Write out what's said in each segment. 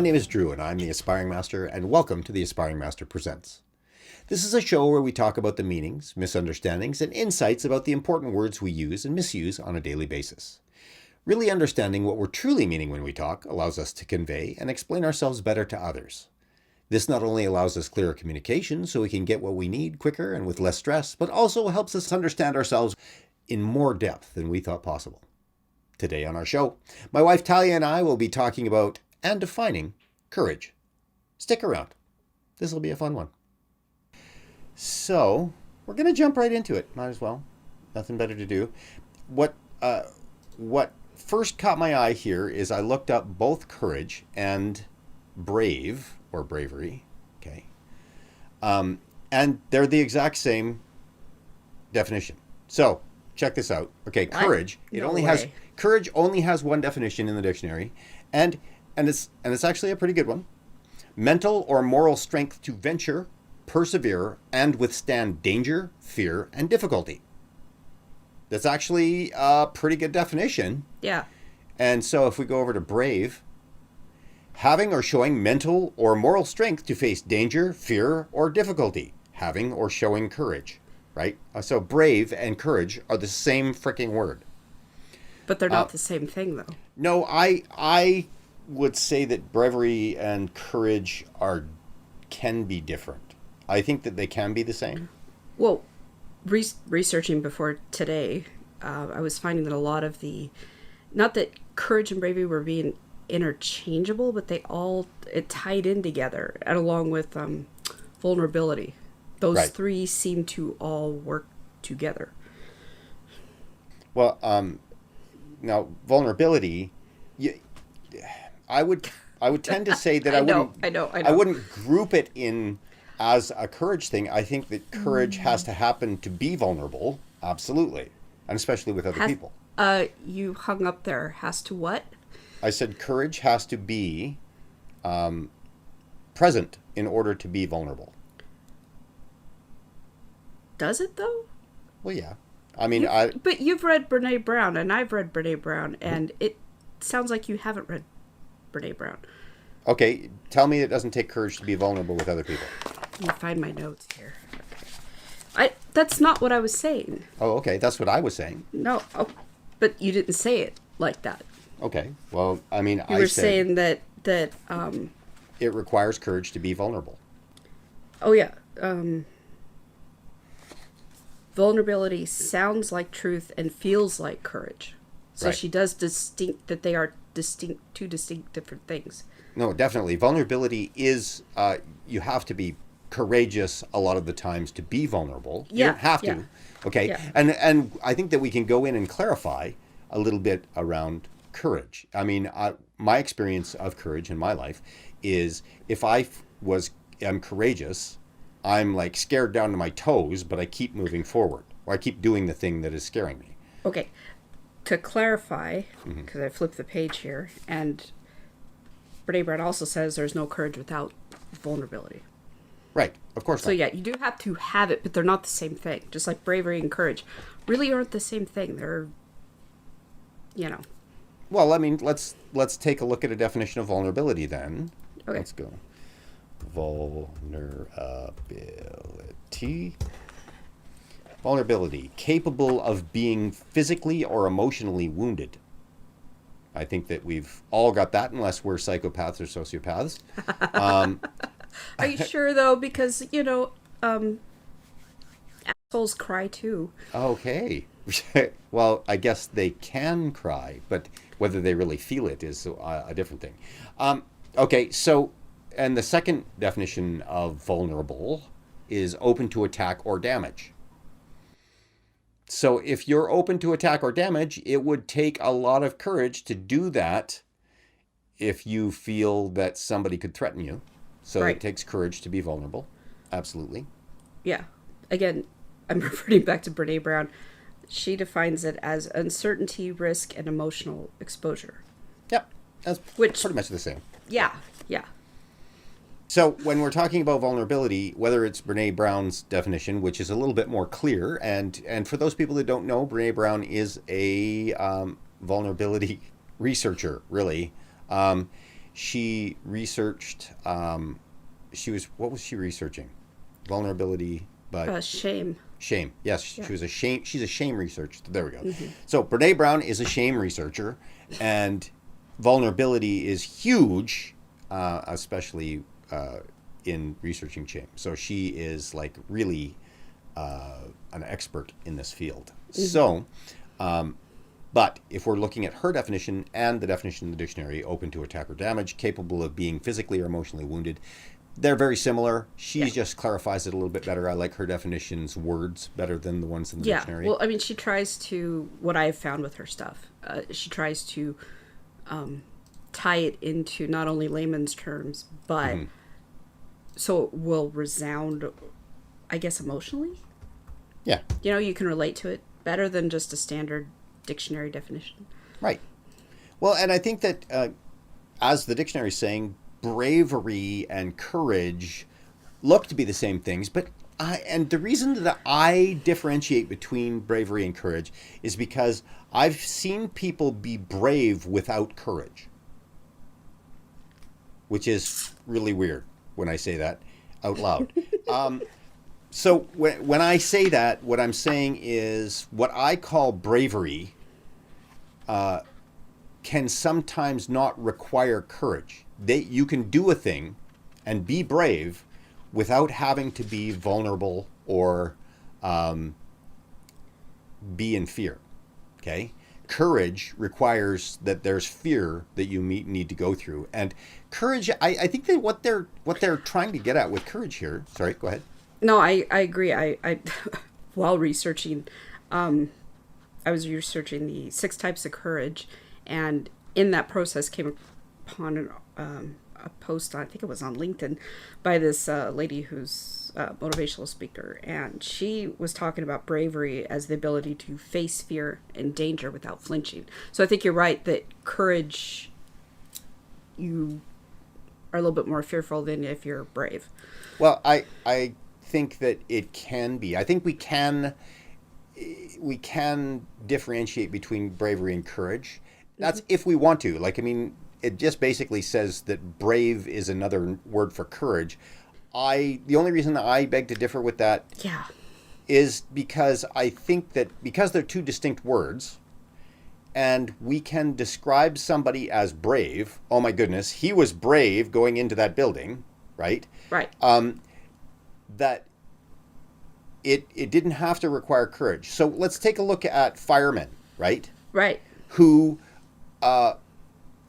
name is Drew, and I'm the Aspiring Master, and welcome to the Aspiring Master Presents. This is a show where we talk about the meanings, misunderstandings, and insights about the important words we use and misuse on a daily basis. Really understanding what we're truly meaning when we talk allows us to convey and explain ourselves better to others. This not only allows us clearer communication so we can get what we need quicker and with less stress, but also helps us understand ourselves in more depth than we thought possible. Today on our show, my wife Talia and I will be talking about and defining courage. Stick around. This will be a fun one. So, we're going to jump right into it. Might as well. Nothing better to do. What first caught my eye here is I looked up both courage and brave, or bravery. Okay. And they're the exact same definition. So, check this out. Okay, courage. Courage only has one definition in the dictionary, and it's actually a pretty good one. Mental or moral strength to venture, persevere, and withstand danger, fear, and difficulty. That's actually a pretty good definition. Yeah. And so if we go over to brave, having or showing mental or moral strength to face danger, fear, or difficulty. Having or showing courage, right? So brave and courage are the same freaking word. But they're not the same thing, though. No, I would say that bravery and courage can be different. I think that they can be the same. Well, researching before today, I was finding that a lot of not that courage and bravery were being interchangeable, but it tied in together, and along with vulnerability. Those three seem to all work together. Well, now vulnerability, I would tend to say that I wouldn't group it in as a courage thing. I think that courage has to happen to be vulnerable, absolutely, and especially with other people. You hung up there. Has to what? I said courage has to be present in order to be vulnerable. Does it though? Well, yeah. I mean, But you've read Brene Brown, and I've read Brene Brown, and it sounds like you haven't read Brene Brown. Okay, tell me it doesn't take courage to be vulnerable with other people. Let me find my notes here. That's not what I was saying. Oh, okay, that's what I was saying. No, but you didn't say it like that. Okay, well, I mean, you were saying that it requires courage to be vulnerable. Oh yeah. Vulnerability sounds like truth and feels like courage. So right. She does that they are two distinct different things. No, definitely. Vulnerability is, you have to be courageous a lot of the times to be vulnerable. Yeah. You don't have to. Yeah. Okay. Yeah. And I think that we can go in and clarify a little bit around courage. I mean, my experience of courage in my life is if I am courageous, I'm like scared down to my toes, but I keep moving forward, or I keep doing the thing that is scaring me. Okay. To clarify, because I flipped the page here, and Brene Brown also says there's no courage without vulnerability. Right. Of course. So yeah, you do have to have it, but they're not the same thing. Just like bravery and courage really aren't the same thing. They're, Well, I mean, let's take a look at a definition of vulnerability then. Okay. Let's go. Vulnerability. Vulnerability. Capable of being physically or emotionally wounded. I think that we've all got that, unless we're psychopaths or sociopaths. Are you sure, though? Because, assholes cry, too. Okay. Well, I guess they can cry, but whether they really feel it is a different thing. Okay, so... And the second definition of vulnerable is open to attack or damage. So if you're open to attack or damage, it would take a lot of courage to do that if you feel that somebody could threaten you. So right. It takes courage to be vulnerable. Absolutely. Yeah. Again, I'm referring back to Brene Brown. She defines it as uncertainty, risk, and emotional exposure. Yep. That's pretty much the same. Yeah. Yeah. So when we're talking about vulnerability, whether it's Brene Brown's definition, which is a little bit more clear, and for those people that don't know, Brene Brown is a vulnerability researcher, really. she researched. What was she researching? Vulnerability, but Shame. shame. Yes, Yeah. she was a shame. She's a shame researcher. There we go. So Brene Brown is a shame researcher, and vulnerability is huge, especially in researching shame. So she is like really an expert in this field. So, but if we're looking at her definition and the definition in the dictionary, open to attack or damage, capable of being physically or emotionally wounded, they're very similar. She just clarifies it a little bit better. I like her definition's words better than the ones in the dictionary. Well, I mean, she tries to, what I've found with her stuff, she tries to tie it into not only layman's terms, but so it will resound, I guess, emotionally. Yeah. You know, you can relate to it better than just a standard dictionary definition. Right. Well, and I think that, as the dictionary is saying, bravery and courage look to be the same things, but and the reason that I differentiate between bravery and courage is because I've seen people be brave without courage, which is really weird when I say that out loud. So when I say that, what I'm saying is what I call bravery can sometimes not require courage. You can do a thing and be brave without having to be vulnerable or be in fear. Okay? Courage requires that there's fear that you need to go through. And courage, I think that what they're trying to get at with courage here. Sorry, go ahead. No, I agree. I while researching, I was researching the 6 types of courage, and in that process came upon a post on, I think it was on LinkedIn, by this lady who's a motivational speaker, and she was talking about bravery as the ability to face fear and danger without flinching. So I think you're right that courage, you are a little bit more fearful than if you're brave. Well, I think that it can be. I think we can differentiate between bravery and courage. That's if we want to. Like, I mean, it just basically says that brave is another word for courage. The only reason I beg to differ with that is because I think that because they're 2 distinct words, and we can describe somebody as brave. Oh my goodness, he was brave going into that building, right? Right. That it didn't have to require courage. So let's take a look at firemen, right? Right. Who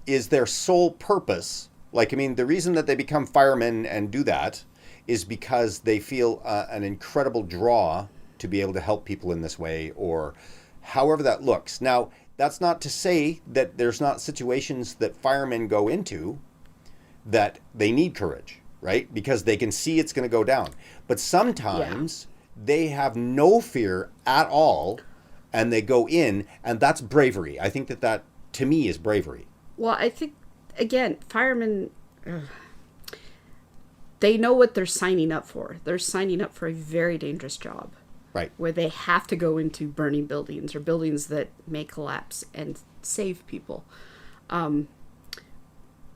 is their sole purpose. Like, I mean, the reason that they become firemen and do that is because they feel an incredible draw to be able to help people in this way, or however that looks. Now, that's not to say that there's not situations that firemen go into that they need courage, right? Because they can see it's going to go down. But sometimes they have no fear at all, and they go in, and that's bravery. I think that to me is bravery. Well, I think, again, firemen, they know what they're signing up for. They're signing up for a very dangerous job. Right. Where they have to go into burning buildings or buildings that may collapse and save people.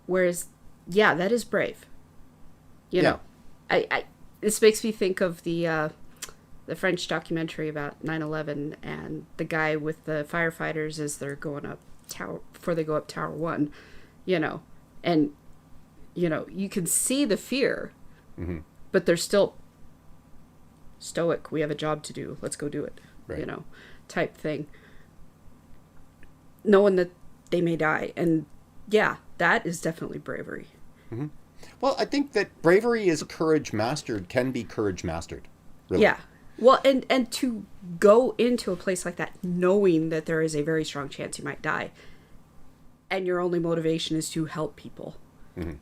Whereas, that is brave. You know, this makes me think of the French documentary about 9/11 and the guy with the firefighters as they're going up tower before they go up Tower 1, and you can see the fear, but they're still stoic. We have a job to do. Let's go do it. Right. Type thing. Knowing that they may die, and that is definitely bravery. Mm-hmm. Well, I think that bravery is courage mastered. Can be courage mastered. Really. Yeah. Well, and to go into a place like that knowing that there is a very strong chance you might die, and your only motivation is to help people.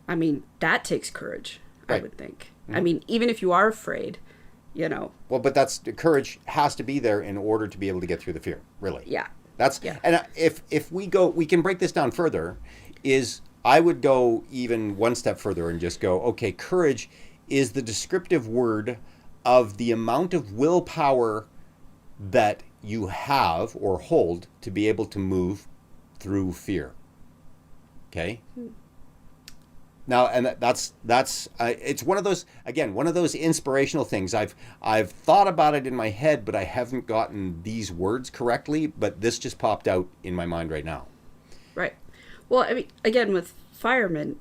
I mean, that takes courage, right. I would think. I mean, even if you are afraid, Well, but that's courage has to be there in order to be able to get through the fear, really. Yeah. And if we can break this down further, I would go even one step further and just go, okay, courage is the descriptive word of the amount of willpower that you have or hold to be able to move through fear. Okay? Now, and that's it's one of those, again, one of those inspirational things. I've thought about it in my head, but I haven't gotten these words correctly. But this just popped out in my mind right now. Right. Well, I mean, again, with firemen,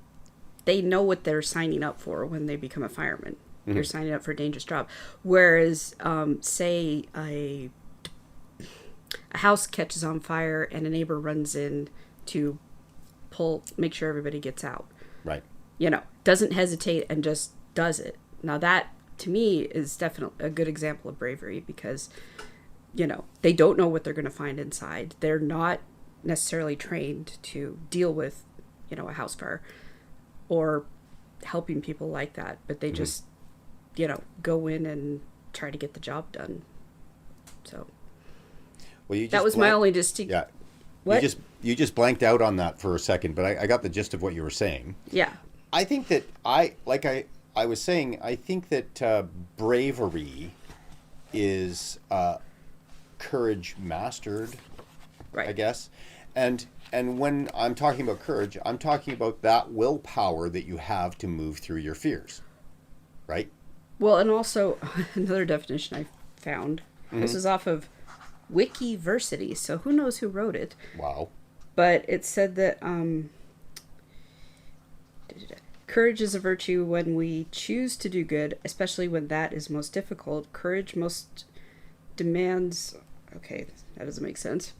they know what they're signing up for when they become a fireman. Mm-hmm. You're signing up for a dangerous job. Whereas, say a house catches on fire and a neighbor runs in to make sure everybody gets out. Right. Doesn't hesitate and just does it. Now that, to me, is definitely a good example of bravery because, they don't know what they're going to find inside. They're not necessarily trained to deal with, a house fire or helping people like that, but they just, go in and try to get the job done. So, well, that was my only distinct. Yeah. What? You just blanked out on that for a second, but I got the gist of what you were saying. Yeah. I think that I was saying, I think that bravery is courage mastered, right. I guess. And when I'm talking about courage, I'm talking about that willpower that you have to move through your fears, right? Well, and also another definition I found, this is off of Wikiversity, so who knows who wrote it. Wow. But it said that courage is a virtue when we choose to do good, especially when that is most difficult. Courage most demands... Okay, that doesn't make sense.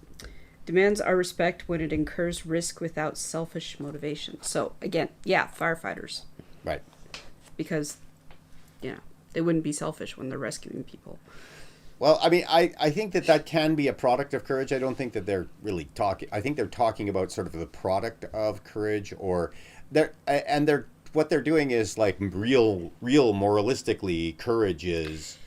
Demands our respect when it incurs risk without selfish motivation. So, again, yeah, firefighters. Right. Because, they wouldn't be selfish when they're rescuing people. Well, I mean, I think that can be a product of courage. I don't think that they're really talking. I think they're talking about sort of the product of courage, or what they're doing is like real moralistically, courage is.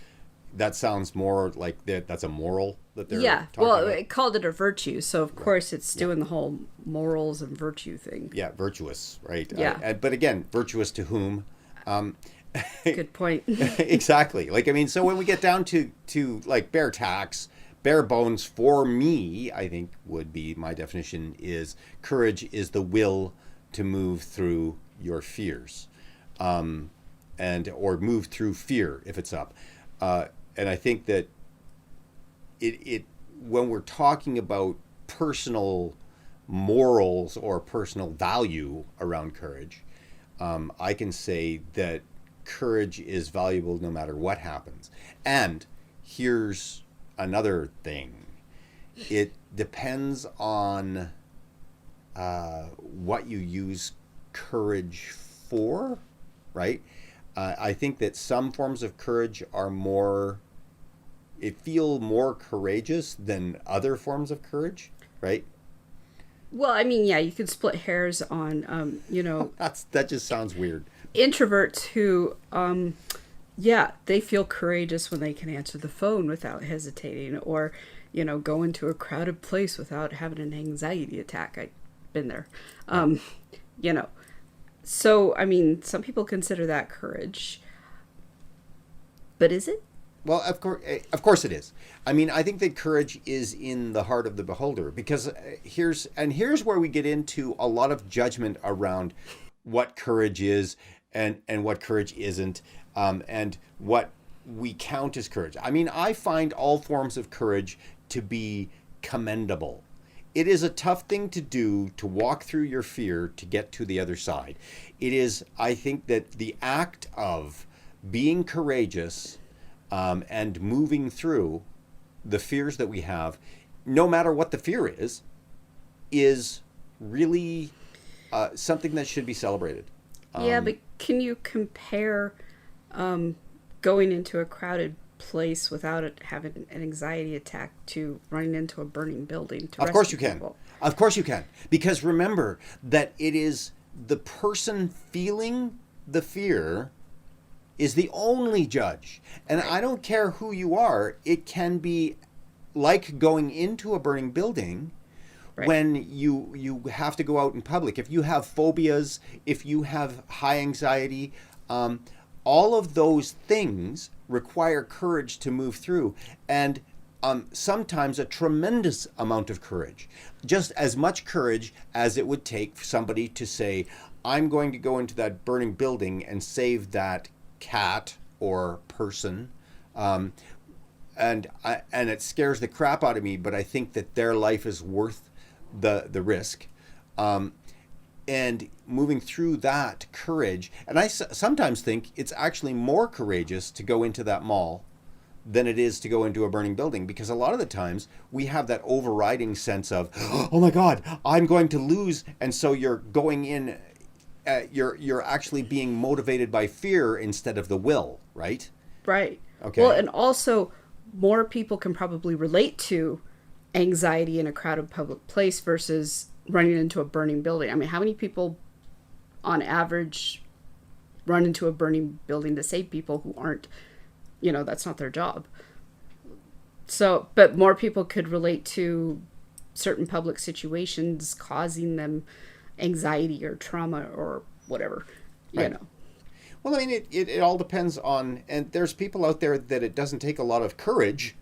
That sounds more like that's a moral that they're talking about. It called it a virtue, so of course it's doing the whole morals and virtue thing. Yeah, virtuous, right? Yeah. But again, virtuous to whom? Good point. Exactly. Like, I mean, so when we get down to like bare bones for me, I think would be my definition is courage is the will to move through your fears, or move through fear if it's up. And I think that it when we're talking about personal morals or personal value around courage, I can say that courage is valuable no matter what happens. And here's another thing. It depends on what you use courage for, right? I think that some forms of courage feel more courageous than other forms of courage, right? Well, I mean, yeah, you could split hairs on, that just sounds weird. Introverts who, they feel courageous when they can answer the phone without hesitating, or, go into a crowded place without having an anxiety attack. I've been there. So, I mean, some people consider that courage, but is it? Well, of course it is. I mean, I think that courage is in the heart of the beholder, because here's where we get into a lot of judgment around what courage is and what courage isn't, and what we count as courage. I mean, I find all forms of courage to be commendable. It is a tough thing to do, to walk through your fear to get to the other side. It is, I think, that the act of being courageous and moving through the fears that we have, no matter what the fear is really something that should be celebrated. Yeah, but can you compare going into a crowded place without it having an anxiety attack to running into a burning building to Of course you rescue can. people? Of course you can. Because remember that it is the person feeling the fear is the only judge. And I don't care who you are, it can be like going into a burning building. Right. When you have to go out in public. If you have phobias, if you have high anxiety, all of those things require courage to move through. And sometimes a tremendous amount of courage. Just as much courage as it would take for somebody to say, I'm going to go into that burning building and save that cat or person. And it scares the crap out of me, but I think that their life is worth the risk. And moving through that courage, and I sometimes think it's actually more courageous to go into that mall than it is to go into a burning building, because a lot of the times we have that overriding sense of, oh my God, I'm going to lose. And so you're going in, you're actually being motivated by fear instead of the will, right? Right. Okay. Well, and also more people can probably relate to anxiety in a crowded public place versus running into a burning building. I mean, how many people on average run into a burning building to save people who aren't, that's not their job. So, but more people could relate to certain public situations causing them anxiety or trauma or whatever, Right. Well, I mean, it all depends on, and there's people out there that it doesn't take a lot of courage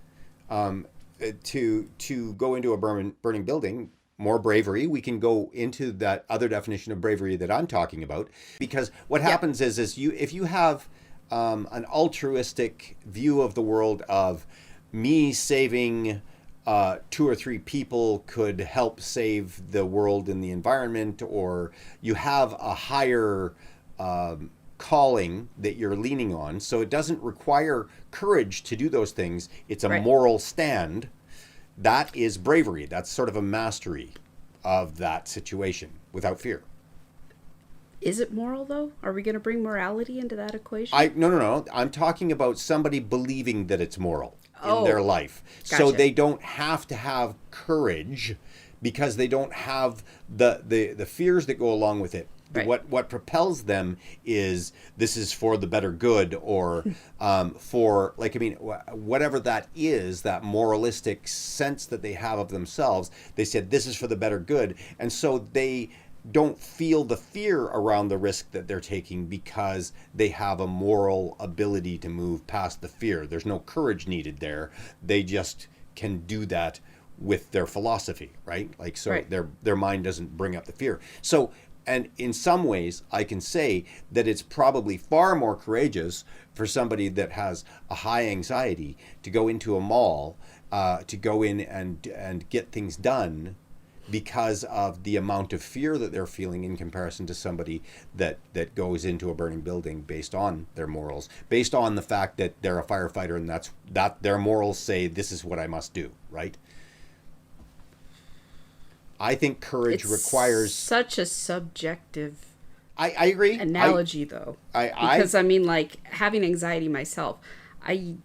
to go into a burning building. More bravery. We can go into that other definition of bravery that I'm talking about, because what happens is if you have an altruistic view of the world of me saving 2 or 3 people could help save the world and the environment, or you have a higher calling that you're leaning on, so it doesn't require courage to do those things. It's a moral stand. That is bravery. That's sort of a mastery of that situation without fear. Is it moral, though? Are we going to bring morality into that equation? No. I'm talking about somebody believing that it's moral in their life. Gotcha. So they don't have to have courage because they don't have the fears that go along with it. Right. What propels them is this is for the better good, or for, whatever that is, that moralistic sense that they have of themselves. They said this is for the better good, and so they don't feel the fear around the risk that they're taking because they have a moral ability to move past the fear. There's no courage needed there. They just can do that with their philosophy, right? Their mind doesn't bring up the fear. So, and in some ways, I can say that it's probably far more courageous for somebody that has a high anxiety to go into a mall, to go in and get things done, because of the amount of fear that they're feeling in comparison to somebody that goes into a burning building based on their morals, based on the fact that they're a firefighter and that their morals say this is what I must do, right? I think courage requires such a subjective I agree. Analogy, though. Because having anxiety myself, I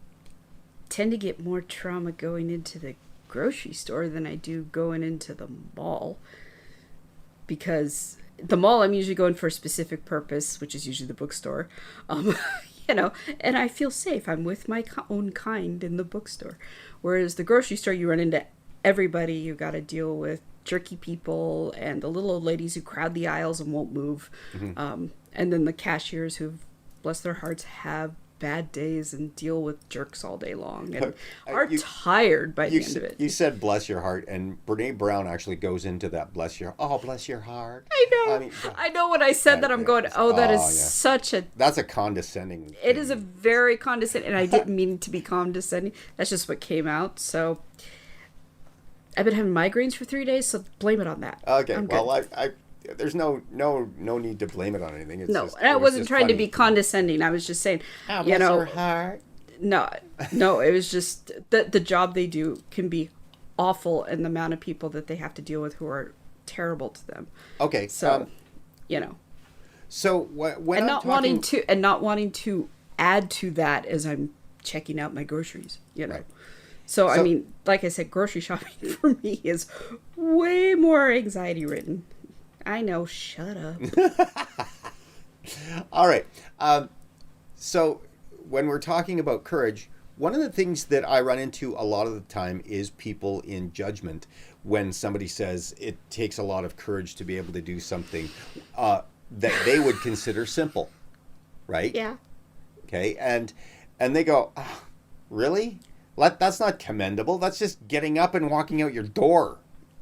tend to get more trauma going into the grocery store than I do going into the mall. Because the mall, I'm usually going for a specific purpose, which is usually the bookstore. And I feel safe. I'm with my own kind in the bookstore. Whereas the grocery store, you run into everybody. You got to deal with jerky people and the little old ladies who crowd the aisles and won't move. Mm-hmm. And then the cashiers who, bless their hearts, have bad days and deal with jerks all day long and are tired by the end of it. You said bless your heart, and Brene Brown actually goes into that bless your heart. I know. I know when I said that, I'm going, that is such a... That's a condescending It is a very condescending, and I didn't mean to be condescending. That's just what came out, so... I've been having migraines for 3 days, so blame it on that. Okay, well, there's no need to blame it on anything. It's I wasn't trying to be condescending. I was just saying, bless your heart. No, it was just the job they do can be awful, and the amount of people that they have to deal with who are terrible to them. Okay, so So when not wanting to add to that as I'm checking out my groceries, Right. So, like I said, grocery shopping for me is way more anxiety ridden. I know, shut up. All right. So when we're talking about courage, one of the things that I run into a lot of the time is people in judgment when somebody says it takes a lot of courage to be able to do something that they would consider simple, right? Yeah. Okay. And they go, oh, really? That's not commendable. That's just getting up and walking out your door,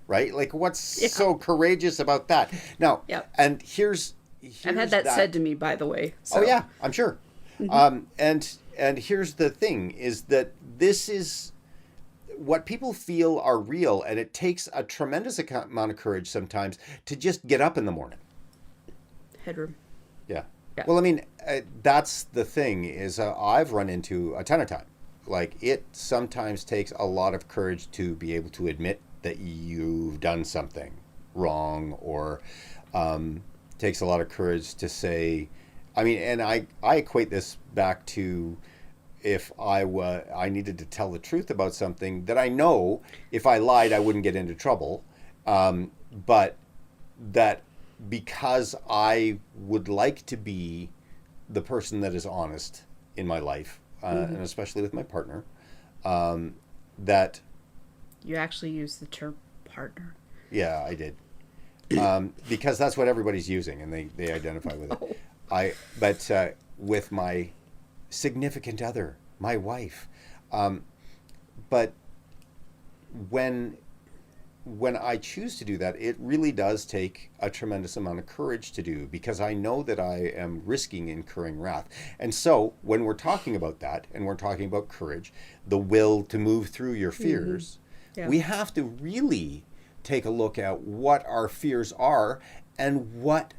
right? What's so courageous about that? Now, and here's I've had that said to me, by the way. So. Oh yeah, I'm sure. And here's the thing: is that this is what people feel are real, and it takes a tremendous amount of courage sometimes to just get up in the morning. Headroom. Yeah. Yeah. Well, I mean, that's the thing is I've run into a ton of time. Like, it sometimes takes a lot of courage to be able to admit that you've done something wrong, or takes a lot of courage to say, I mean, and I equate this back to if I needed to tell the truth about something that I know if I lied I wouldn't get into trouble, but that because I would like to be the person that is honest in my life, and especially with my partner, that... You actually use the term partner. Yeah, I did. Because that's what everybody's using, and they identify with it. Oh. But with my significant other, my wife. But when I choose to do that, it really does take a tremendous amount of courage to do, because I know that I am risking incurring wrath. And so when we're talking about that, and we're talking about courage, the will to move through your fears, we have to really take a look at what our fears are and what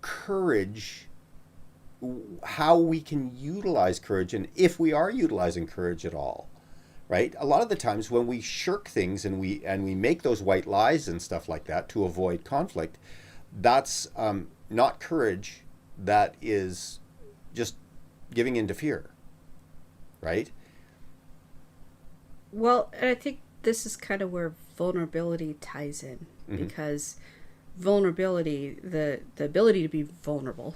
courage, how we can utilize courage, and if we are utilizing courage at all. Right? A lot of the times when we shirk things and we make those white lies and stuff like that to avoid conflict, that's not courage. That is just giving in to fear. Right? Well, I think this is kind of where vulnerability ties in, because vulnerability, the ability to be vulnerable,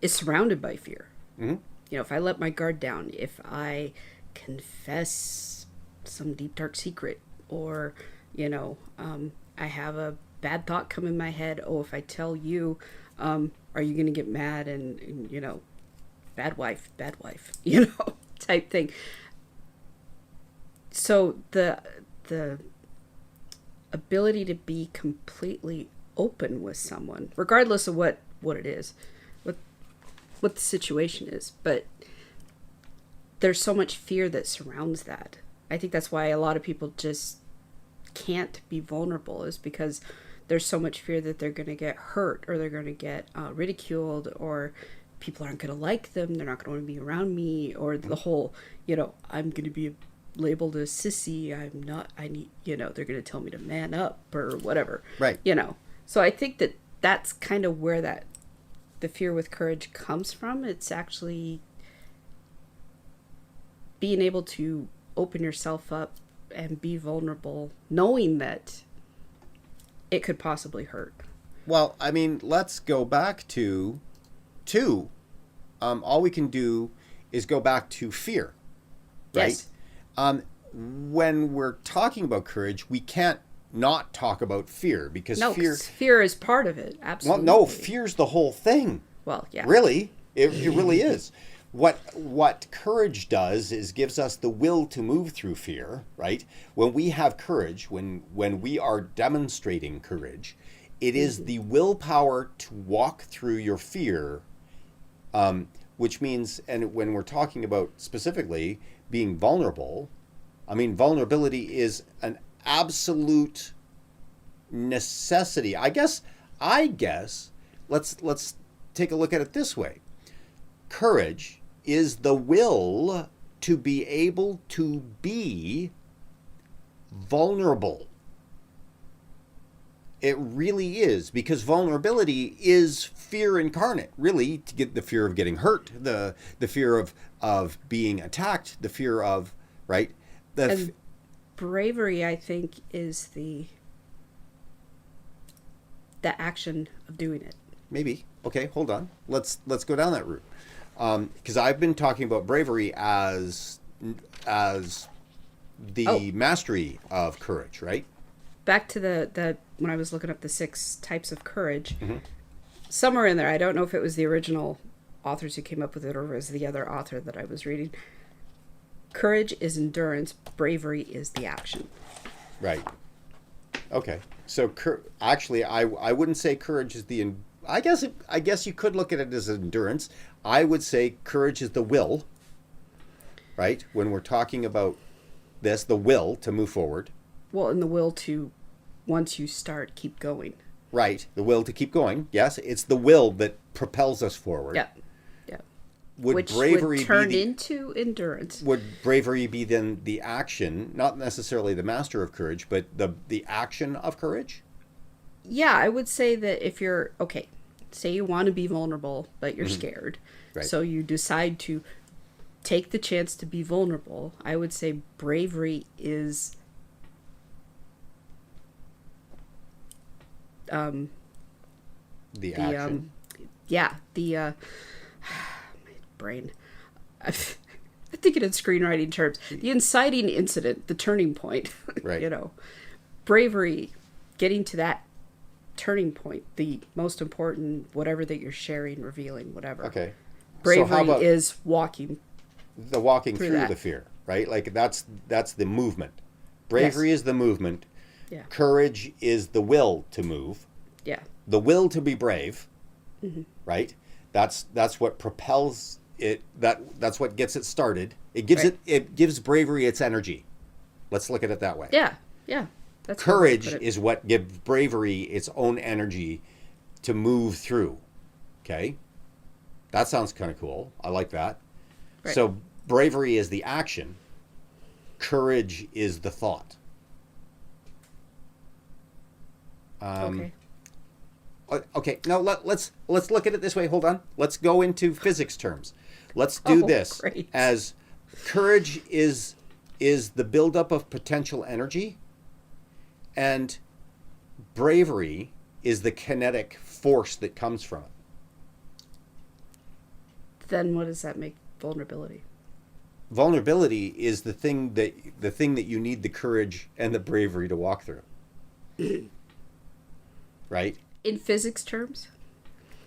is surrounded by fear. You know, if I let my guard down, if I confess some deep dark secret, or you know, I have a bad thought come in my head, oh, if I tell you, are you gonna get mad, and you know, bad wife, you know, type thing. So the ability to be completely open with someone, regardless of what it is, what the situation is, but there's so much fear that surrounds that. I think that's why a lot of people just can't be vulnerable, is because there's so much fear that they're going to get hurt, or they're going to get ridiculed, or people aren't going to like them, they're not going to want to be around me, or the whole, you know, I'm going to be labeled a sissy, I need, you know, they're going to tell me to man up or whatever. Right. You know, so I think that that's kind of where the fear with courage comes from. It's actually being able to open yourself up and be vulnerable, knowing that it could possibly hurt. Well, I mean, let's go back to all we can do is go back to fear, right? Yes. When we're talking about courage, we can't not talk about fear, because fear is part of it. Absolutely. Well, no, fear's the whole thing. Well, yeah. Really, it really is. What courage does is gives us the will to move through fear, right? When we have courage, when we are demonstrating courage, it is the willpower to walk through your fear, which means, and when we're talking about specifically being vulnerable, I mean, vulnerability is an absolute necessity. I guess, let's take a look at it this way. Courage is the will to be able to be vulnerable. It really is, because vulnerability is fear incarnate, really, to get the fear of getting hurt, the fear of being attacked, the fear of, right? And bravery, I think, is the action of doing it. Maybe. Okay, hold on. Let's go down that route. Because I've been talking about bravery as the mastery of courage, right? Back to the when I was looking up the 6 types of courage, somewhere in there, I don't know if it was the original authors who came up with it, or it was the other author that I was reading. Courage is endurance, bravery is the action. Right. Okay. So actually, I wouldn't say courage is the. I guess you could look at it as endurance. I would say courage is the will. Right, when we're talking about this, the will to move forward. Well, and the will to, once you start, keep going. Right, the will to keep going. Yes, it's the will that propels us forward. Yeah, yeah. Would bravery would turn be into endurance? Would bravery be then the action, not necessarily the master of courage, but the action of courage? Yeah, I would say that if you're okay, say you want to be vulnerable, but you're scared, Right. so you decide to take the chance to be vulnerable. I would say bravery is The action. my brain. I'm thinking in screenwriting terms. The inciting incident, the turning point. Right. You know, bravery, getting to that turning point, the most important, whatever that you're sharing, revealing, whatever. Okay. Bravery So how about is walking. the walking through that. the fear, right? Like that's the movement. Bravery is the movement. Yeah. Courage is the will to move. Yeah. The will to be brave, right? That's what propels it. That's what gets it started. It gives Right. it gives bravery its energy. Let's look at it that way. Yeah. Yeah. That's how I would Courage put it. is what gives bravery its own energy to move through. Okay, that sounds kind of cool. I like that. Right. So bravery is the action. Courage is the thought. Okay. Okay, now let's look at it this way. Hold on. Let's go into physics terms. Let's do Oh, this great. as courage is the buildup of potential energy, and bravery is the kinetic force that comes from it. Then what does that make vulnerability? Vulnerability is the thing that you need the courage and the bravery to walk through. Right? In physics terms?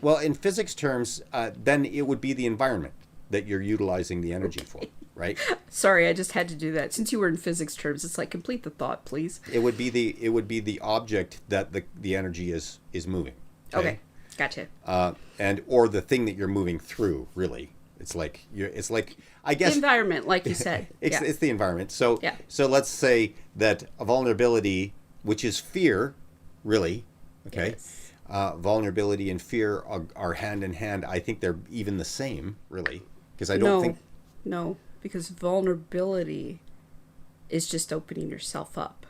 Well, in physics terms, then it would be the environment that you're utilizing the energy for, right? Sorry, I just had to do that. Since you were in physics terms, it's like complete the thought, please. It would be the object that the energy is moving. Okay. Gotcha. And or the thing that you're moving through. Really, it's like I The guess environment, like you said. it's Yeah. it's the environment. So Yeah. so let's say that a vulnerability, which is fear, really, okay. Yes. Vulnerability and fear are hand in hand. I think they're even the same, really, because I don't think. No, because vulnerability is just opening yourself up.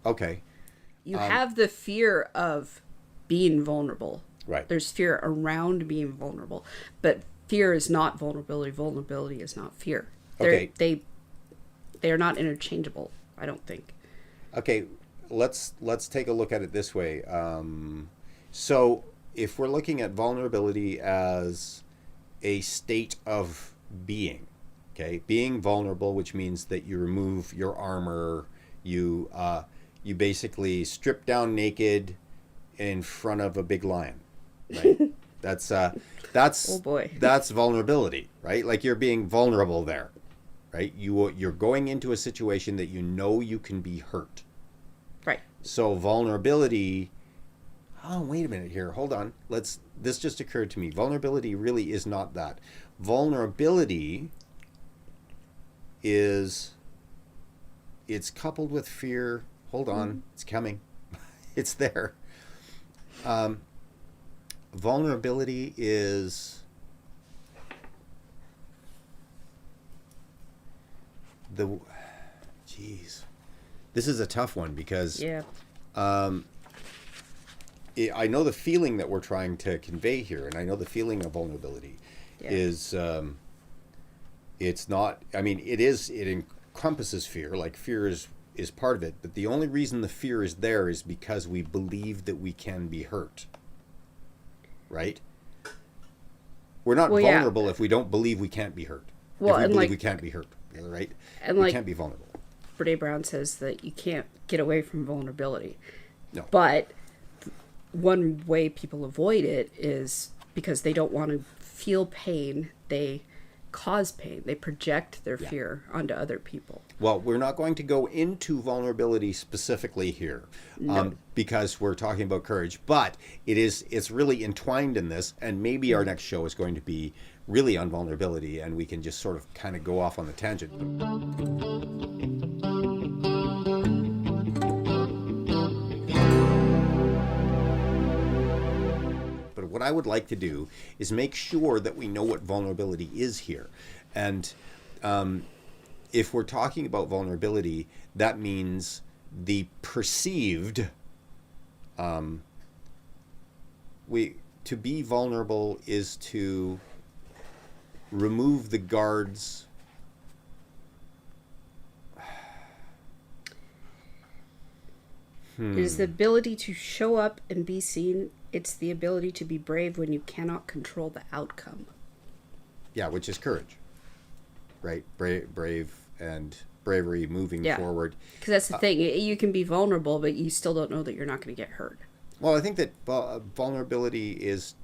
Okay, You have the fear of being vulnerable. right. There's fear around being vulnerable, but fear is not vulnerability. Vulnerability is not fear. Okay. They are not interchangeable, I don't think. Okay, let's take a look at it this way. So if we're looking at vulnerability as a state of being, okay, being vulnerable, which means that you remove your armor, you basically strip down naked in front of a big lion, right? that's Oh boy. that's vulnerability, right? Like you're being vulnerable there, right? You're going into a situation that you know you can be hurt. Right. So vulnerability. Oh, wait a minute here. Hold on. This just occurred to me. Vulnerability really is not that. Vulnerability it's coupled with fear. Hold on. It's coming. It's there. Vulnerability is Jeez. This is a tough one because Yeah. I know the feeling that we're trying to convey here, and I know the feeling of vulnerability is it's not. I mean, it encompasses fear. Like fear is part of it, but the only reason the fear is there is because we believe that we can be hurt. Right? We're not vulnerable if we don't believe we can't be hurt. Well, if we and believe like, we can't be hurt, right? and we like can't be vulnerable. Brene Brown says that you can't get away from vulnerability. No. But one way people avoid it is because they don't want to feel pain. They cause pain. They project their fear onto other people. Well, we're not going to go into vulnerability specifically here, No. because we're talking about courage, but it's really entwined in this, and maybe our next show is going to be really on vulnerability, and we can just sort of kind of go off on the tangent. But what I would like to do is make sure that we know what vulnerability is here. And if we're talking about vulnerability, that means the perceived, to be vulnerable is to remove the guards. It is the ability to show up and be seen. It's the ability to be brave when you cannot control the outcome. Yeah, which is courage, right? Brave and bravery, moving forward. Because that's the thing. You can be vulnerable, but you still don't know that you're not going to get hurt. Well, I think that vulnerability is,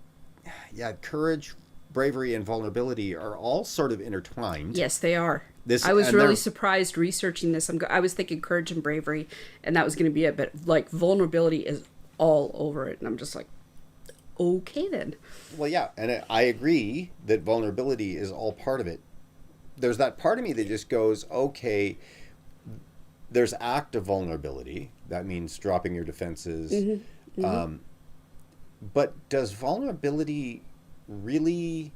courage, bravery, and vulnerability are all sort of intertwined. Yes, they are. I was really surprised researching this. I was thinking courage and bravery, and that was going to be it. But like vulnerability is all over it, and I'm just like, okay then. Well, yeah, and I agree that vulnerability is all part of it. There's that part of me that just goes, okay, there's active vulnerability. That means dropping your defenses. Mm-hmm. Mm-hmm. But does vulnerability really...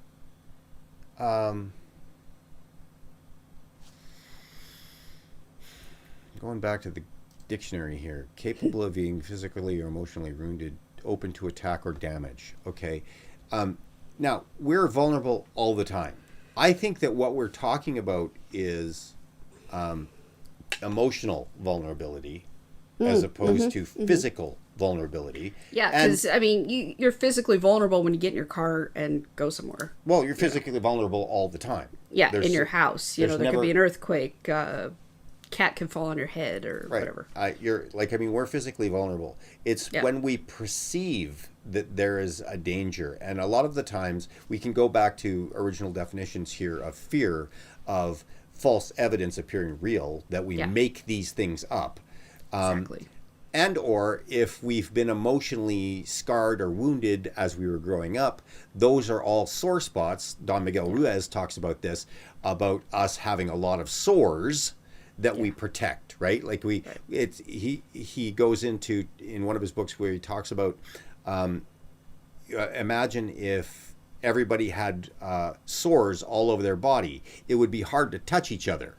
going back to the dictionary here, capable of being physically or emotionally wounded, open to attack or damage. Okay. Now, we're vulnerable all the time. I think that what we're talking about is emotional vulnerability as opposed to physical vulnerability. Yeah, because, I mean, you're physically vulnerable when you get in your car and go somewhere. Well, you're physically vulnerable all the time. Yeah, in your house. There could be an earthquake, cat can fall on your head or whatever. We're physically vulnerable. It's when we perceive that there is a danger. And a lot of the times we can go back to original definitions here of fear, of false evidence appearing real, that we make these things up. Exactly. And or if we've been emotionally scarred or wounded as we were growing up, those are all sore spots. Don Miguel Ruiz talks about this, about us having a lot of sores that we protect, right? Like he goes into, in one of his books where he talks about, imagine if everybody had sores all over their body. It would be hard to touch each other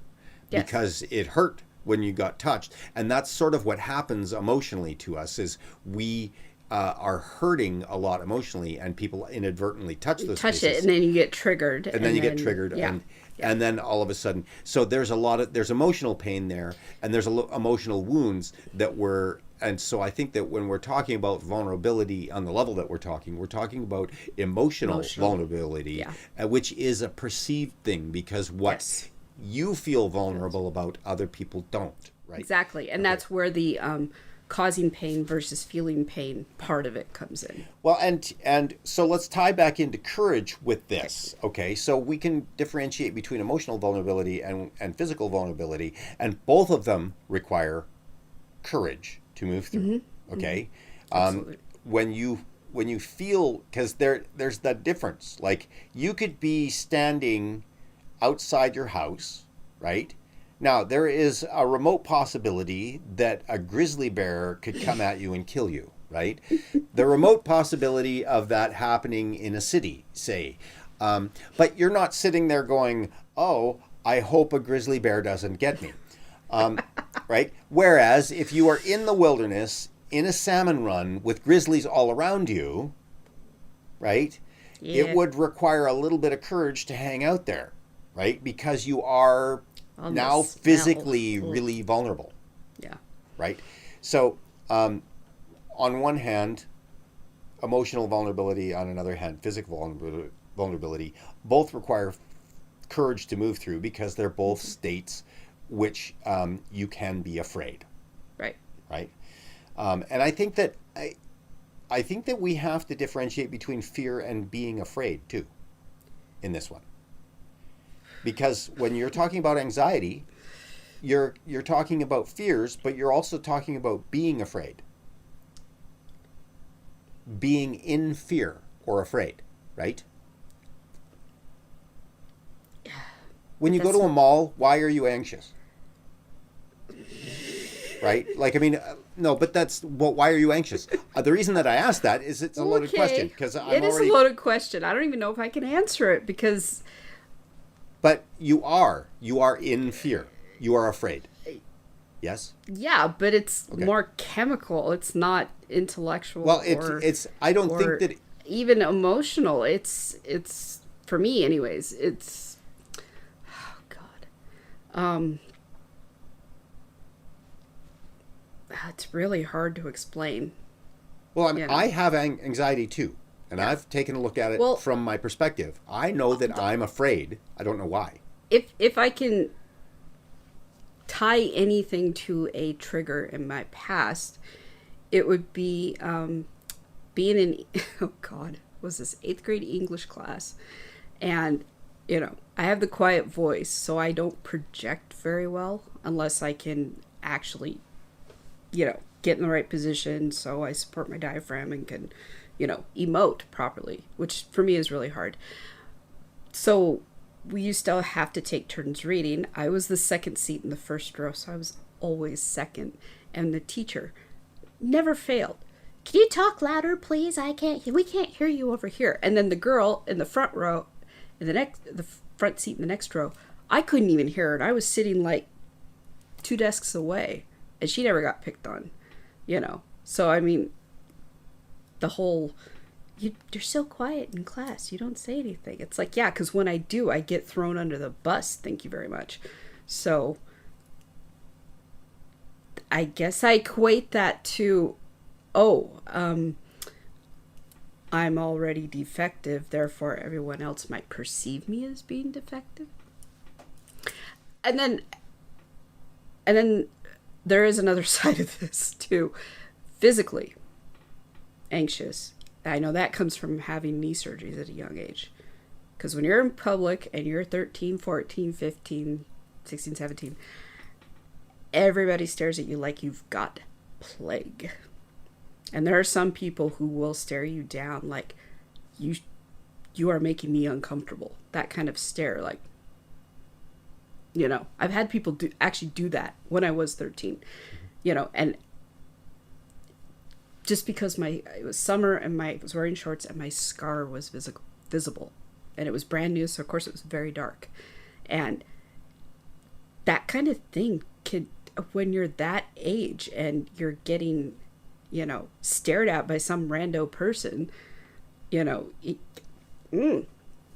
because it hurt when you got touched. And that's sort of what happens emotionally to us, is we are hurting a lot emotionally, and people inadvertently touch those places. Touch it, and then you get triggered. And then you get triggered. And then all of a sudden, so there's emotional pain there, and there's emotional wounds that and so I think that when we're talking about vulnerability on the level that we're talking about emotional vulnerability, which is a perceived thing, because what you feel vulnerable about, other people don't, right? Exactly. And that's where the causing pain versus feeling pain part of it comes in. Well, and so let's tie back into courage with this. Okay, so we can differentiate between emotional vulnerability and physical vulnerability, and both of them require courage to move through. Okay. Absolutely. When you feel, because there's that difference. Like, you could be standing outside your house, right? Now, there is a remote possibility that a grizzly bear could come at you and kill you, right? The remote possibility of that happening in a city, say. But you're not sitting there going, oh, I hope a grizzly bear doesn't get me, right? Whereas if you are in the wilderness, in a salmon run with grizzlies all around you, right? It would require a little bit of courage to hang out there, right? Because you are now physically really vulnerable. Yeah. Right? So, on one hand, emotional vulnerability, on another hand, physical vulnerability, both require courage to move through, because they're both states which you can be afraid. Right. Right? And I think that I think that we have to differentiate between fear and being afraid too, in this one. Because when you're talking about anxiety, you're talking about fears, but you're also talking about being afraid. Being in fear or afraid, right? When you go to a mall, why are you anxious? Right? Like, I mean, no, but that's, well, why are you anxious? The reason that I asked that is it's a loaded question. Because it is a loaded question. I don't even know if I can answer it because... But you are in fear. You are afraid. Yes? Yeah, but it's more chemical. It's not intellectual. Well, it's I don't think that... Even emotional. It's, for me anyways, it's... Oh, God. It's really hard to explain. Well, I mean, I have anxiety too, and I've taken a look at it from my perspective. I know that I'm afraid. I don't know why. If I can tie anything to a trigger in my past, it would be being in, oh God, was this 8th grade English class? And, I have the quiet voice, so I don't project very well unless I can actually get in the right position so I support my diaphragm and can, emote properly, which for me is really hard. So we used to have to take turns reading. I was the second seat in the first row, so I was always second. And the teacher never failed. Can you talk louder, please? We can't hear you over here. And then the girl in the front row, in the front seat in the next row, I couldn't even hear her. And I was sitting like 2 desks away. And she never got picked on, So, I mean, the whole, you're so quiet in class. You don't say anything. It's like, yeah, because when I do, I get thrown under the bus. Thank you very much. So, I guess I equate that to, I'm already defective. Therefore, everyone else might perceive me as being defective. And then there is another side of this too. Physically anxious. I know that comes from having knee surgeries at a young age. Because when you're in public and you're 13, 14, 15, 16, 17, everybody stares at you like you've got plague. And there are some people who will stare you down like you are making me uncomfortable. That kind of stare, like, I've had people actually do that when I was 13, and just because it was summer and I was wearing shorts and my scar was visible and it was brand new. So of course it was very dark, and that kind of thing when you're that age and you're getting, stared at by some rando person,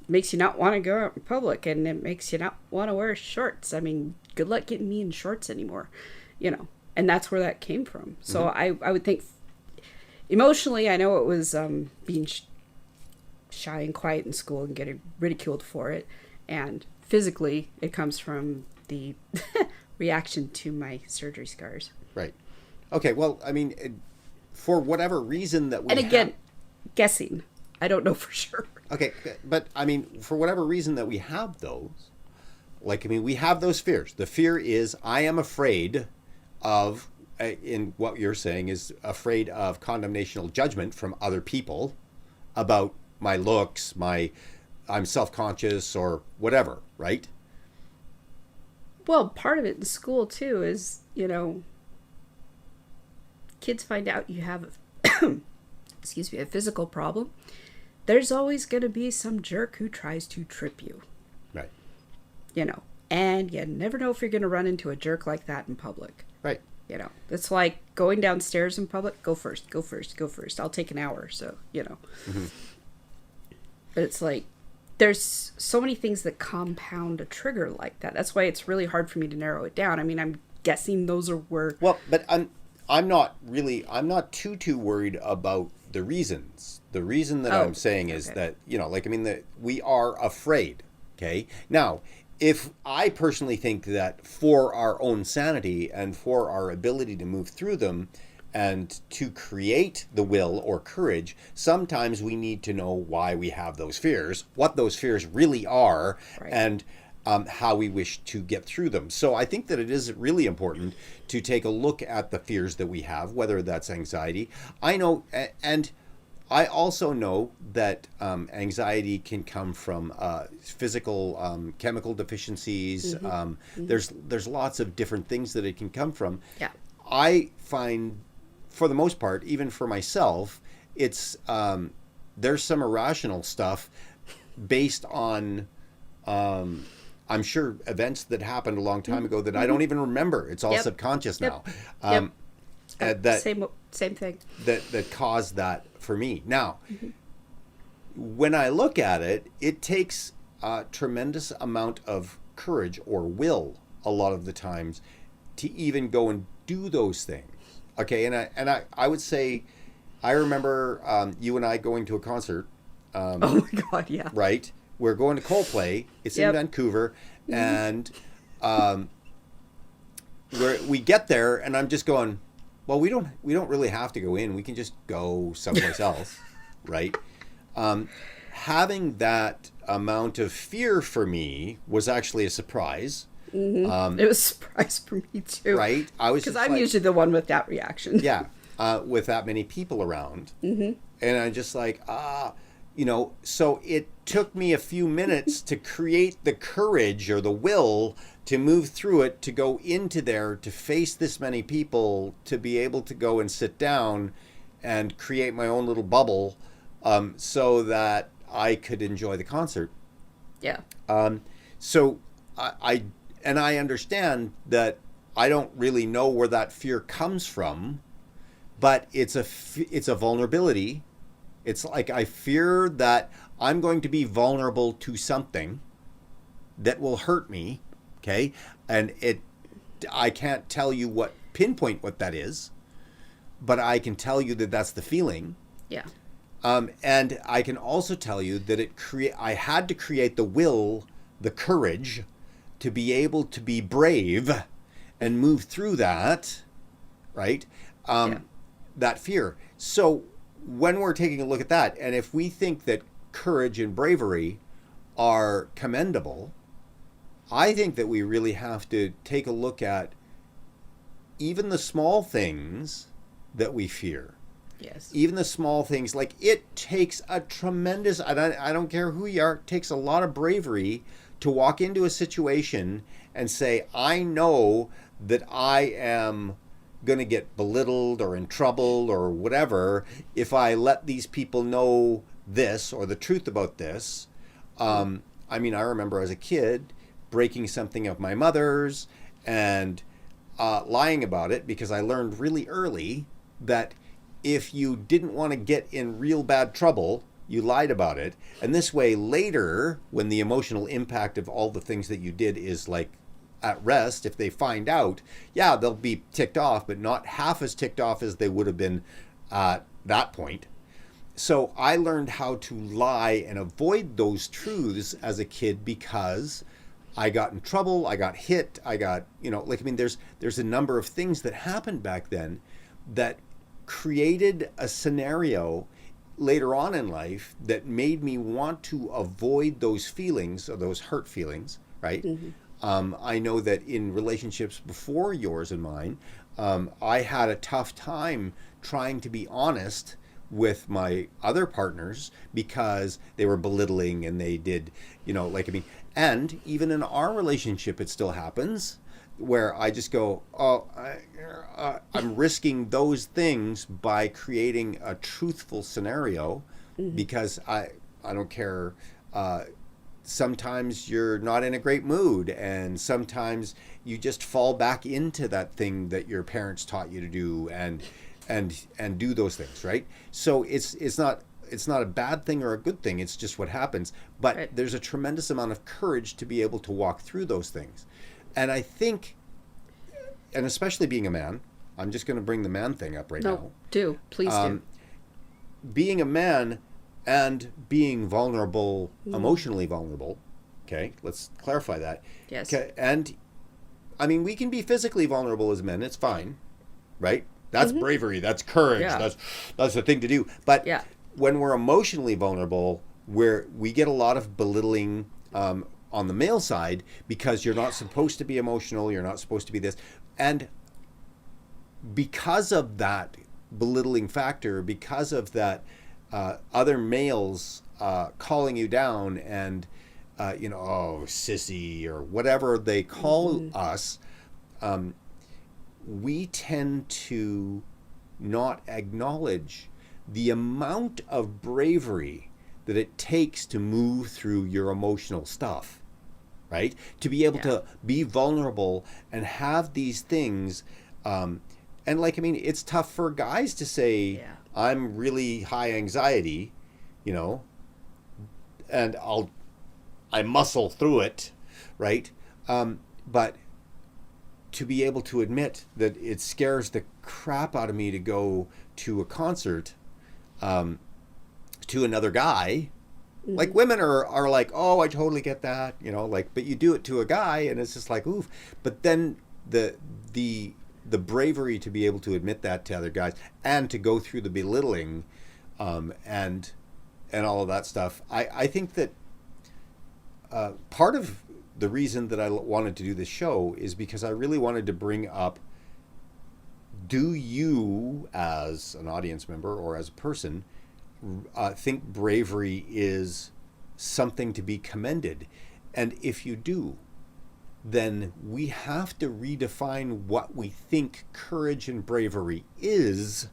makes you not want to go out in public, and it makes you not want to wear shorts. I mean, good luck getting me in shorts anymore, and that's where that came from. So I would think emotionally, I know it was being shy and quiet in school and getting ridiculed for it, and physically it comes from the reaction to my surgery scars. Right. Okay, well, I mean, for whatever reason that we and again, guessing, I don't know for sure. Okay, but I mean, for whatever reason that we have those, we have those fears. The fear is I am afraid of, in what you're saying, is afraid of condemnational judgment from other people about my looks, I'm self-conscious or whatever, right? Well, part of it in school too is, kids find out you have, a physical problem. There's always going to be some jerk who tries to trip you. Right. And you never know if you're going to run into a jerk like that in public. Right. It's like going downstairs in public. Go first. I'll take an hour. So, Mm-hmm. But it's like, there's so many things that compound a trigger like that. That's why it's really hard for me to narrow it down. I mean, I'm guessing those are where... Well, but I'm not too worried about the reasons. The reason that I'm saying is that, we are afraid, okay? Now, if I personally think that for our own sanity and for our ability to move through them and to create the will or courage, sometimes we need to know why we have those fears, what those fears really are, right. and how we wish to get through them. So I think that it is really important to take a look at the fears that we have, whether that's anxiety. I know, and I also know that anxiety can come from physical chemical deficiencies. There's lots of different things that it can come from. Yeah. I find, for the most part, even for myself, it's there's some irrational stuff based on I'm sure events that happened a long time ago that I don't even remember. It's all subconscious now. That same thing. That caused that for me. Now, when I look at it, it takes a tremendous amount of courage or will a lot of the times to even go and do those things. Okay, and I would say, I remember you and I going to a concert. Oh my God, yeah. Right? We're going to Coldplay. It's in Vancouver, and we get there, and I'm just going, well, we don't really have to go in. We can just go someplace else, right? Having that amount of fear for me was actually a surprise. It was a surprise for me too, right? I was, because I'm usually the one with that reaction. Yeah, with that many people around, and I'm just like, so it took me a few minutes to create the courage or the will to move through it, to go into there, to face this many people, to be able to go and sit down and create my own little bubble, so that I could enjoy the concert. Yeah. So I understand that I don't really know where that fear comes from, but it's a vulnerability. It's like I fear that I'm going to be vulnerable to something that will hurt me, okay? And I can't tell you pinpoint what that is, but I can tell you that that's the feeling. Yeah. And I can also tell you that I had to create the will, the courage, to be able to be brave and move through that, right? That fear. So when we're taking a look at that, and if we think that courage and bravery are commendable, I think that we really have to take a look at even the small things that we fear. Yes. Even the small things, like it takes a tremendous, I don't care who you are, it takes a lot of bravery to walk into a situation and say, I know that I am going to get belittled or in trouble or whatever if I let these people know this or the truth about this. I remember as a kid breaking something of my mother's and lying about it, because I learned really early that if you didn't want to get in real bad trouble, you lied about it. And this way later, when the emotional impact of all the things that you did is like at rest, if they find out, they'll be ticked off, but not half as ticked off as they would have been at that point. So I learned how to lie and avoid those truths as a kid, because I got in trouble, I got hit, I got, there's a number of things that happened back then that created a scenario later on in life that made me want to avoid those feelings, or those hurt feelings, right? I know that in relationships before yours and mine, I had a tough time trying to be honest with my other partners, because they were belittling and they did, and even in our relationship, it still happens where I just go, I'm risking those things by creating a truthful scenario, because I don't care. Sometimes you're not in a great mood, and sometimes you just fall back into that thing that your parents taught you to do, and do those things, right? So it's not a bad thing or a good thing. It's just what happens. But Right. There's a tremendous amount of courage to be able to walk through those things. And I think, and especially being a man, I'm just going to bring the man thing up right now. Please do. Being a man and being vulnerable, emotionally vulnerable, okay, let's clarify that. Yes. Okay, and we can be physically vulnerable as men, it's fine, right? That's bravery, that's courage, that's the thing to do. But when we're emotionally vulnerable, we get a lot of belittling, on the male side, because you're not supposed to be emotional, you're not supposed to be this. And because of that belittling factor, because of that other males calling you down and, oh, sissy, or whatever they call us, we tend to not acknowledge the amount of bravery that it takes to move through your emotional stuff, right? To be able to be vulnerable and have these things. And it's tough for guys to say, I'm really high anxiety, and I muscle through it, right? But to be able to admit that it scares the crap out of me to go to a concert, to another guy, like women are like, oh, I totally get that, but you do it to a guy and it's just like, oof. But then the bravery to be able to admit that to other guys and to go through the belittling, and all of that stuff. I think that part of the reason that I wanted to do this show is because I really wanted to bring up, do you as an audience member or as a person think bravery is something to be commended? And if you do, then we have to redefine what we think courage and bravery is,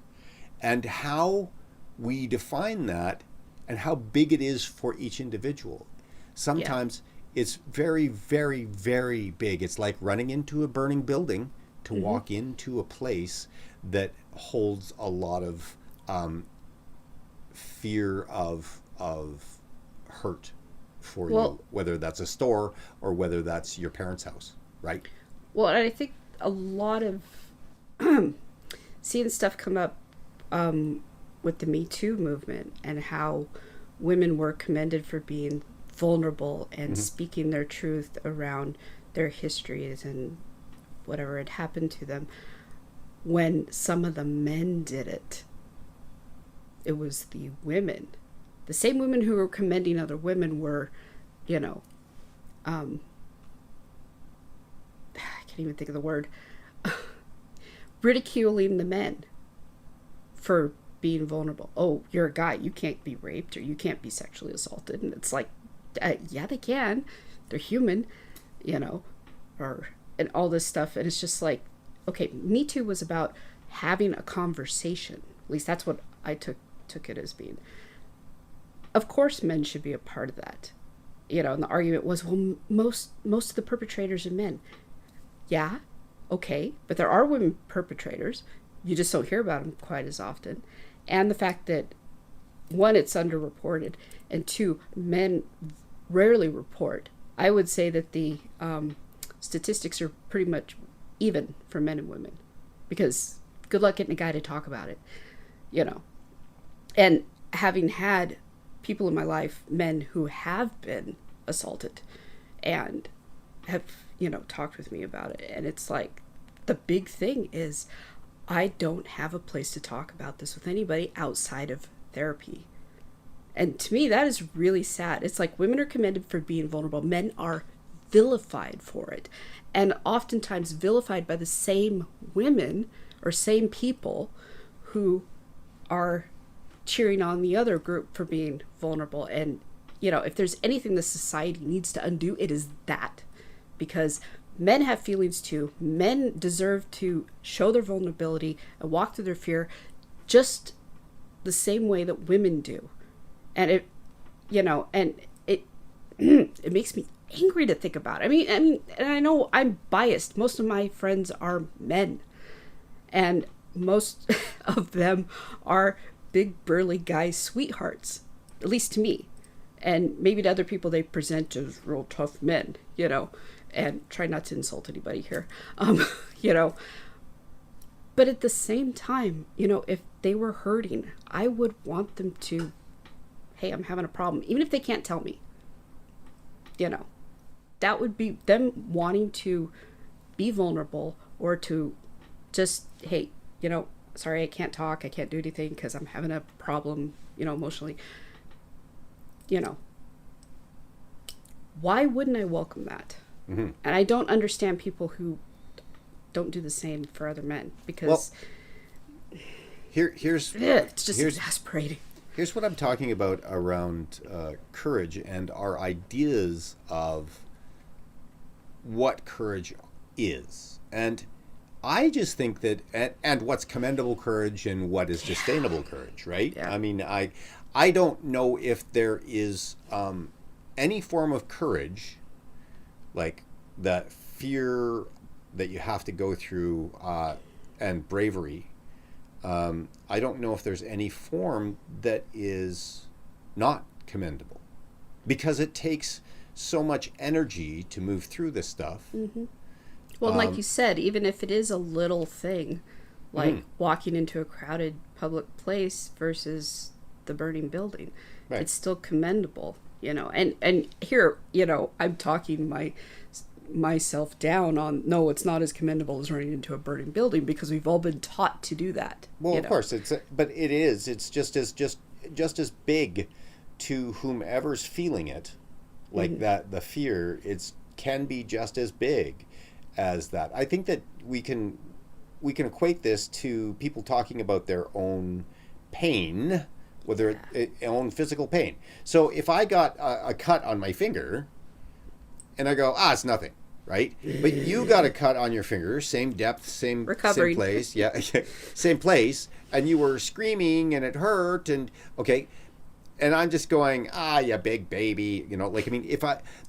and how we define that, and how big it is for each individual. Sometimes it's very, very, very big. It's like running into a burning building to walk into a place that holds a lot of fear of hurt for you, whether that's a store or whether that's your parents' house, right? Well, and I think a lot of seeing stuff come up with the Me Too movement, and how women were commended for being vulnerable and speaking their truth around their histories and whatever had happened to them. When some of the men did it, it was the women. The same women who were commending other women were, I can't even think of the word, ridiculing the men for being vulnerable. Oh, you're a guy, you can't be raped or you can't be sexually assaulted. And it's like, yeah, they can. They're human, and all this stuff. And it's just like, okay, Me Too was about having a conversation. At least that's what I took it as being. Of course, men should be a part of that. And the argument was, well, most of the perpetrators are men. Yeah, okay, but there are women perpetrators. You just don't hear about them quite as often. And the fact that, one, it's underreported, and two, men rarely report. I would say that the statistics are pretty much even for men and women, because good luck getting a guy to talk about it, And having had people in my life, men who have been assaulted and have, talked with me about it. And it's like, the big thing is, I don't have a place to talk about this with anybody outside of therapy. And to me, that is really sad. It's like women are commended for being vulnerable. Men are vilified for it. And oftentimes vilified by the same women or same people who are cheering on the other group for being vulnerable. And, if there's anything the society needs to undo, it is that. Because men have feelings too. Men deserve to show their vulnerability and walk through their fear just the same way that women do. And it it makes me angry to think about. I mean, and I know I'm biased. Most of my friends are men, and most of them are big burly guy sweethearts, at least to me. And maybe to other people they present as real tough men, and try not to insult anybody here, But at the same time, if they were hurting, I would want them to, hey, I'm having a problem, even if they can't tell me. That would be them wanting to be vulnerable, or to just, hey, sorry, I can't talk, I can't do anything because I'm having a problem, emotionally. why wouldn't I welcome that? Mm-hmm. And I don't understand people who don't do the same for other men, because it's just exasperating. Here's what I'm talking about around courage and our ideas of what courage is. And I just think that, and what's commendable courage and what is sustainable courage, right? Yeah. I mean, I don't know if there is any form of courage, like that fear that you have to go through and bravery. I don't know if there's any form that is not commendable, because it takes so much energy to move through this stuff. Mm-hmm. Well, like you said, even if it is a little thing, like walking into a crowded public place versus the burning building, right, it's still commendable, And here, I'm talking myself down on, no, it's not as commendable as running into a burning building, because we've all been taught to do that. Well, of course, but it is. It's just as big to whomever's feeling it, like that. The fear can be just as big as that. I think that we can equate this to people talking about their own pain, whether own physical pain. So if I got a cut on my finger, and I go, it's nothing, right? But you got a cut on your finger, same depth, same place, same place, and you were screaming and it hurt, and okay, and I'm just going, you big baby,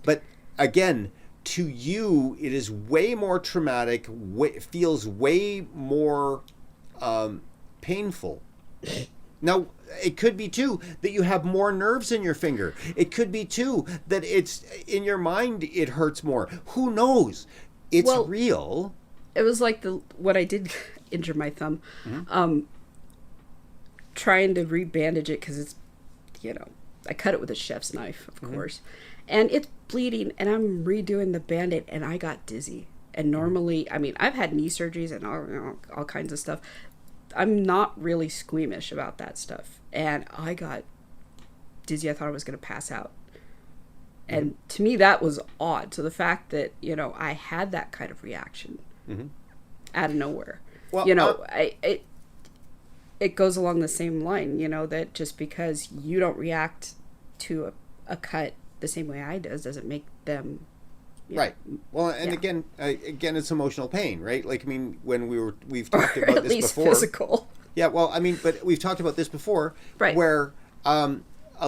but again, to you, it is way more traumatic, feels way more painful. Now, it could be, too, that you have more nerves in your finger. It could be, too, that it's in your mind it hurts more. Who knows? It's real. It was like when I did injure my thumb, trying to rebandage it, because it's, I cut it with a chef's knife, of course. And it's bleeding, and I'm redoing the Band-Aid, and I got dizzy. And normally, I've had knee surgeries and all kinds of stuff. I'm not really squeamish about that stuff. And I got dizzy. I thought I was going to pass out. And to me, that was odd. So the fact that, I had that kind of reaction out of nowhere. Well, it goes along the same line, that just because you don't react to a cut the same way I doesn't make them right. Well, and again, it's emotional pain, right? Like, when we've talked about this before. Physical. Yeah, well, but we've talked about this before, right? Where a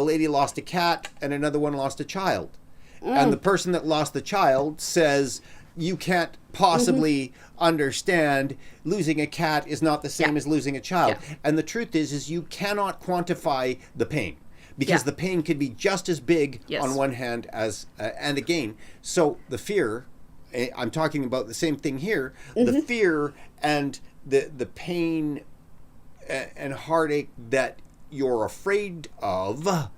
lady lost a cat and another one lost a child, and the person that lost the child says, "You can't possibly understand. Losing a cat is not the same as losing a child." Yeah. And the truth is you cannot quantify the pain. Because the pain could be just as big on one hand as, and again, so the fear, I'm talking about the same thing here, the fear and the pain and heartache that you're afraid of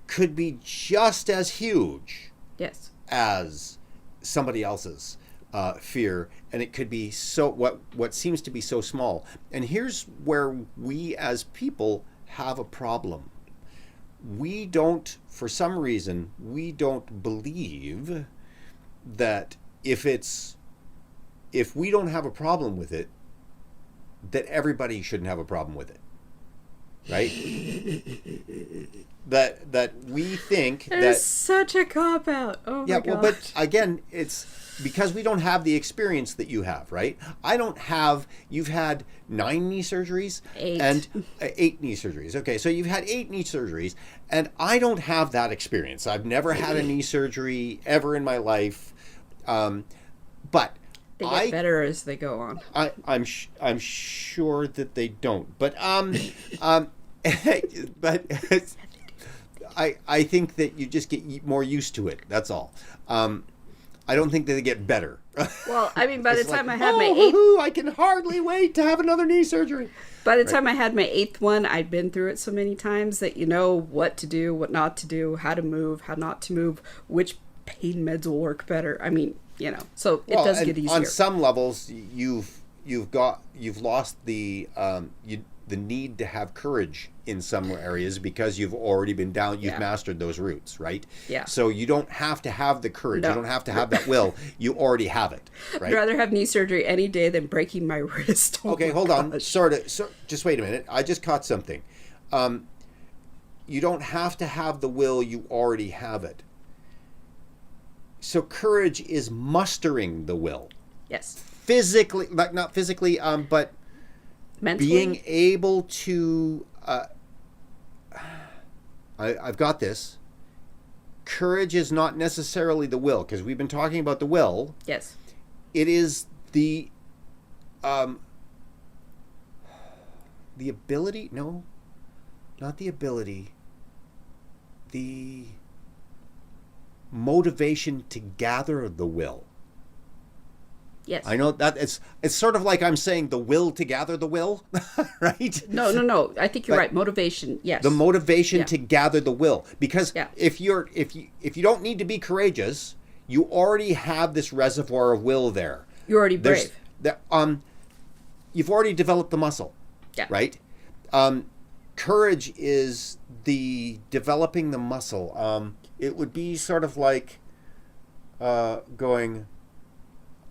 could be just as huge as somebody else's fear, and it could be so what seems to be so small. And here's where we as people have a problem. We don't, for some reason, we don't believe that if we don't have a problem with it, that everybody shouldn't have a problem with it, right? that we think that it's such a cop out. Oh my God. Well, but again, it's because we don't have the experience that you have, right? I don't have. You've had 9 knee surgeries 8 and 8 knee surgeries. Okay, so you've had 8 knee surgeries, and I don't have that experience. I've never had a knee surgery ever in my life, but they get better as they go on. I'm sure that they don't, but but I think that you just get more used to it. That's all. I don't think that they get better. Well, by the time I had my 8th... I can hardly wait to have another knee surgery. By the time I had my 8th one, I'd been through it so many times that you know what to do, what not to do, how to move, how not to move, which pain meds will work better. So it does get easier. On some levels, you've lost the the need to have courage in some areas because you've already been down, you've mastered those roots, right? Yeah. So you don't have to have the courage. No. You don't have to have that will. You already have it, right? I'd rather have knee surgery any day than breaking my wrist. Oh Okay, my hold on. gosh. Just wait a minute. I just caught something. You don't have to have the will. You already have it. So courage is mustering the will. Yes. Physically, like not physically, but Mentally. being able to. I've got this. Courage is not necessarily the will, because we've been talking about the will. Yes. It is the ability. No, not the ability. The motivation to gather the will. Yes. I know that it's sort of like I'm saying the will to gather the will, right? No. I think you're right. Motivation. Yes. The motivation to gather the will, because Yeah. if you don't need to be courageous, you already have this reservoir of will there. You're already brave. You've already developed the muscle. Yeah. Right? Courage is the developing the muscle. It would be sort of like going,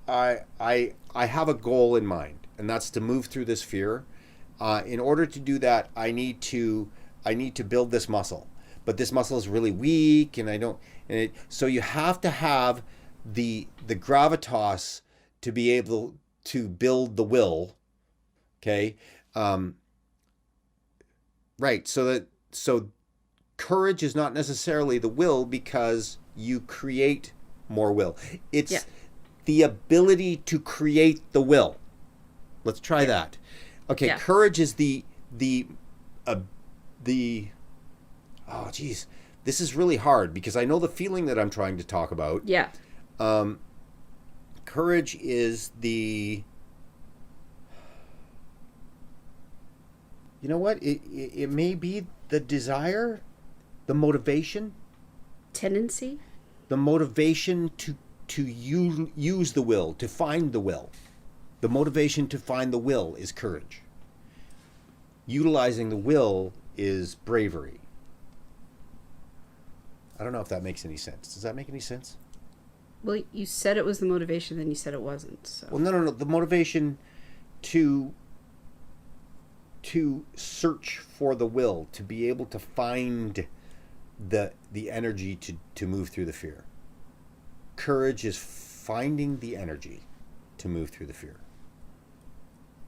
I have a goal in mind, and that's to move through this fear. In order to do that, I need to build this muscle, but this muscle is really weak, and I don't. So you have to have the gravitas to be able to build the will. Okay, right. So courage is not necessarily the will, because you create more will. It's the ability to create the will. Let's try that. Okay, courage is the oh geez, this is really hard because I know the feeling that I'm trying to talk about. Yeah. Courage is the, you know what? It may be the desire, the motivation, Tendency. the motivation to use the will, to find the will. The motivation to find the will is courage. Utilizing the will is bravery. I don't know if that makes any sense. Does that make any sense? Well, you said it was the motivation, then you said it wasn't. So. Well, no. The motivation to search for the will, to be able to find the energy to move through the fear. Courage is finding the energy to move through the fear.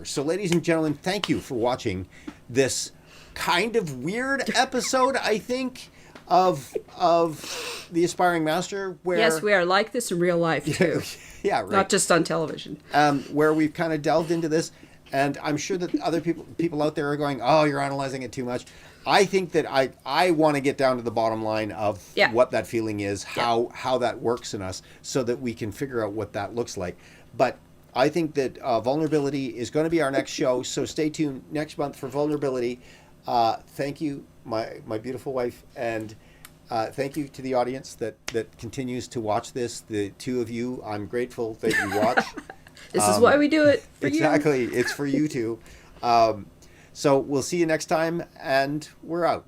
So, ladies and gentlemen, thank you for watching this kind of weird episode, I think, of The Aspiring Master. Where Yes, we are like this in real life, too. Yeah, right. Not just on television. Where we've kind of delved into this. And I'm sure that other people out there are going, oh, you're analyzing it too much. I think that I want to get down to the bottom line of what that feeling is, how that works in us, so that we can figure out what that looks like. But I think that vulnerability is going to be our next show, so stay tuned next month for vulnerability. Thank you, my beautiful wife, and thank you to the audience that continues to watch this. The two of you, I'm grateful that you watch. This is why we do it, for exactly. It's for you too. So we'll see you next time, and we're out.